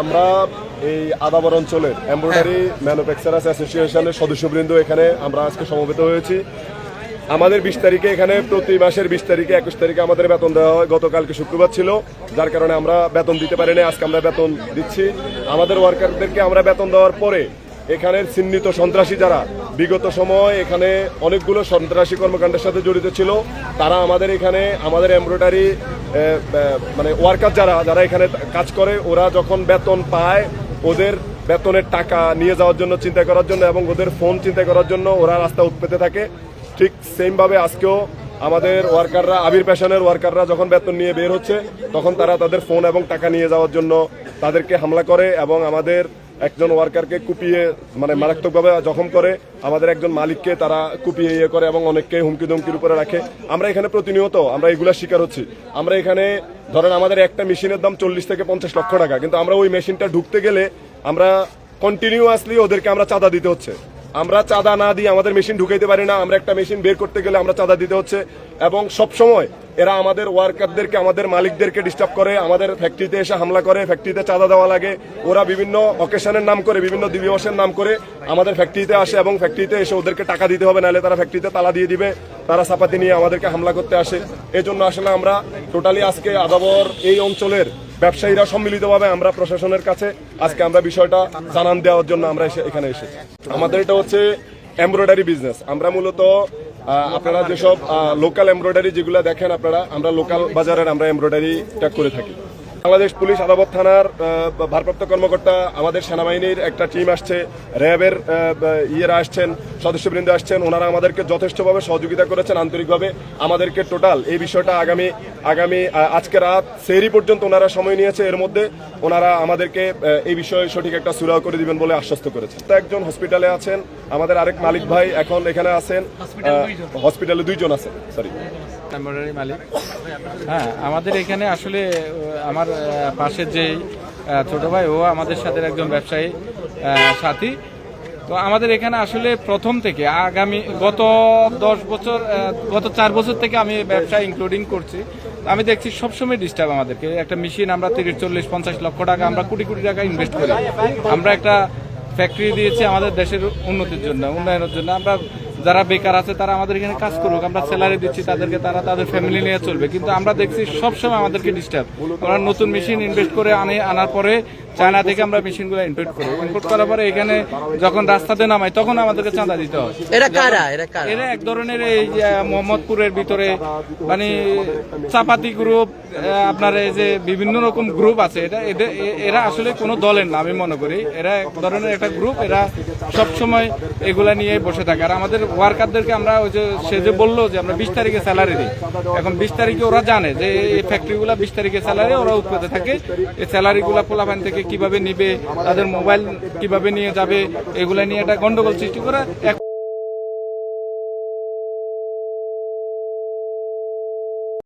আমরা এই আদাবর অঞ্চলের এমব্রয়ডারি ম্যানুফ্যাকচারার্স অ্যাসোসিয়েশনের সদস্যবৃন্দ এখানে আমরা আজকে সমবেত হয়েছি। আমাদের 20 তারিখে এখানে প্রতি মাসের 20 তারিখে 21 তারিখে আমাদের বেতন দেওয়া হয়। গতকালকে শুক্রবার ছিল, যার কারণে আমরা বেতন দিতে পারিনি। আজকে আমরা বেতন দিচ্ছি। আমাদের ওয়ার্কারদেরকে আমরা বেতন দেওয়ার পরে এখানের চিহ্নিত সন্ত্রাসী যারা বিগত সময় এখানে অনেকগুলো সন্ত্রাসী কর্মকাণ্ডের সাথে জড়িত ছিল, তারা আমাদের এখানে আমাদের এমব্রয়ডারি মানে ওয়ার্কার যারা এখানে কাজ করে, ওরা যখন বেতন পায় ওদের বেতনের টাকা নিয়ে যাওয়ার জন্য, চিন্তা করার জন্য এবং ওদের ফোন চিন্তা করার জন্য ওরা রাস্তা উৎপেতে থাকে। ঠিক সেমভাবে আজকেও আমাদের ওয়ার্কাররা, আবির প্যাশনের ওয়ার্কাররা যখন বেতন নিয়ে বের হচ্ছে, তখন তারা তাদের ফোন এবং টাকা নিয়ে যাওয়ার জন্য তাদেরকে হামলা করে এবং আমাদের একজন ওয়ার্কারকে কুপিয়ে মানে মারাত্মকভাবে জখম করে। আমাদের একজন মালিককে তারা কুপিয়ে ইয়ে করে এবং অনেককে হুমকি ধমকির উপরে রাখে। আমরা এখানে প্রতিনিয়ত আমরা এগুলার শিকার হচ্ছি। আমরা এখানে ধরেন আমাদের একটা মেশিনের দাম 40 থেকে 50 লক্ষ টাকা, কিন্তু আমরা ওই মেশিনটা ঢুকতে গেলে আমরা কন্টিনিউয়াসলি ওদেরকে আমরা চাঁদা দিতে হচ্ছে। আমরা চাঁদা না দিয়ে আমাদের মেশিন ঢুকাইতে পারি না। আমরা একটা মেশিন বের করতে গেলে আমরা চাঁদা দিতে হচ্ছে এবং সব সময় এরা আমাদের ওয়ার্কারদেরকে, আমাদের মালিকদেরকে ডিস্টার্ব করে, আমাদের ফ্যাক্টরিতে এসে হামলা করে। ফ্যাক্টরিতে চাঁদা দেওয়া লাগে, ওরা বিভিন্ন অকেশনের নাম করে, বিভিন্ন দিবসের নাম করে আমাদের ফ্যাক্টরিতে আসে এবং ফ্যাক্টরিতে এসে ওদেরকে টাকা দিতে হবে, নাহলে তারা ফ্যাক্টরিতে তালা দিয়ে দিবে। তারা চাপাতি নিয়ে আমাদেরকে হামলা করতে আসে। এই জন্য আসলে আমরা টোটালি আজকে আদাবর এই অঞ্চলের ব্যবসায়ীরা সম্মিলিতভাবে আমরা প্রশাসনের কাছে আজকে আমরা বিষয়টা জানান দেওয়ার জন্য আমরা এখানে এসেছি। আমাদের এটা হচ্ছে এমব্রয়ডারি বিজনেস। আমরা মূলত আপনারা যেসব লোকাল এমব্রয়ডারি যেগুলো দেখেন আপনারা, আমরা লোকাল বাজারের আমরা এমব্রয়ডারিটা করে থাকি। বাংলাদেশ পুলিশ আদাবর থানার ভারপ্রাপ্ত কর্মকর্তা, আমাদের সেনাবাহিনীর একটা টিম আসছে, র্যাবের ইয়েরা আসছেন, সদস্যবৃন্দ আসছেন। ওনারা আমাদেরকে যথেষ্টভাবে সহযোগিতা করেছেন আন্তরিকভাবে। আমাদেরকে টোটাল এই বিষয়টা আগামী আজকে রাত সেহরি পর্যন্ত ওনারা সময় নিয়েছে। এর মধ্যে ওনারা আমাদেরকে এই বিষয়ে সঠিক একটা সুরাহ করে দিবেন বলে আশ্বস্ত করেছেন। একজন হসপিটালে আছেন, আমাদের আরেক মালিক ভাই এখন এখানে আছেন, হসপিটালে 2 জন আছেন। সরি, এমব্রয়ডারি মালিক। হ্যাঁ, আমাদের এখানে আসলে আমার পাশের যে ছোট ভাই, ও আমাদের সাথে একজন ব্যবসায়ী সাথী। তো আমাদের এখানে আসলে প্রথম থেকে গত 10 বছর, গত 4 বছর থেকে আমি ব্যবসা ইনক্লুডিং করছি। আমি দেখছি সবসময় ডিস্টার্ব আমাদেরকে। একটা মেশিন আমরা 30-40-50 লক্ষ টাকা, আমরা কোটি কোটি টাকা ইনভেস্ট করি। আমরা একটা ফ্যাক্টরি দিয়েছি আমাদের দেশের উন্নতির জন্য, উন্নয়নের জন্য। আমরা যারা বেকার আছে তারা আমাদের এখানে কাজ করুক, আমরা স্যালারি দিচ্ছি তাদেরকে, তারা তাদের ফ্যামিলি নিয়ে চলবে। কিন্তু আমরা দেখছি সবসময় আমাদেরকে ডিস্টার্ব। আমরা নতুন মেশিন ইনভেস্ট করে আনার পরে চায়না থেকে আমরা মেশিনগুলো ইম্পোর্ট করি। ইম্পোর্ট করার পরে এখানে যখন রাস্তাতে নামাই তখন আমাদেরকে চাঁদা দিতে হয়। এরা এক ধরনের এই মোহাম্মদপুরের ভিতরে মানে চাপাতি গ্রুপ, আপনার এই যে বিভিন্ন রকম গ্রুপ আছে, এরা আসলে কোনো দলের না আমি মনে করি। এরা এক ধরনের একটা গ্রুপ, এরা সবসময় এগুলা নিয়ে বসে থাকে। আর আমাদের ওয়ার্কারদেরকে আমরা ওই যে সে যে বললো যে আমরা 20 তারিখে স্যালারি দিই, এখন 20 তারিখে ওরা জানে যে এই ফ্যাক্টরিগুলা 20 তারিখে স্যালারি ওরা উৎপাদে থাকে। এই স্যালারিগুলা পোলাপান থেকে কিভাবে নিবে, তাদের মোবাইল কিভাবে নিয়ে যাবে, এগুলা নিয়ে একটা গন্ডগোল সৃষ্টি করে।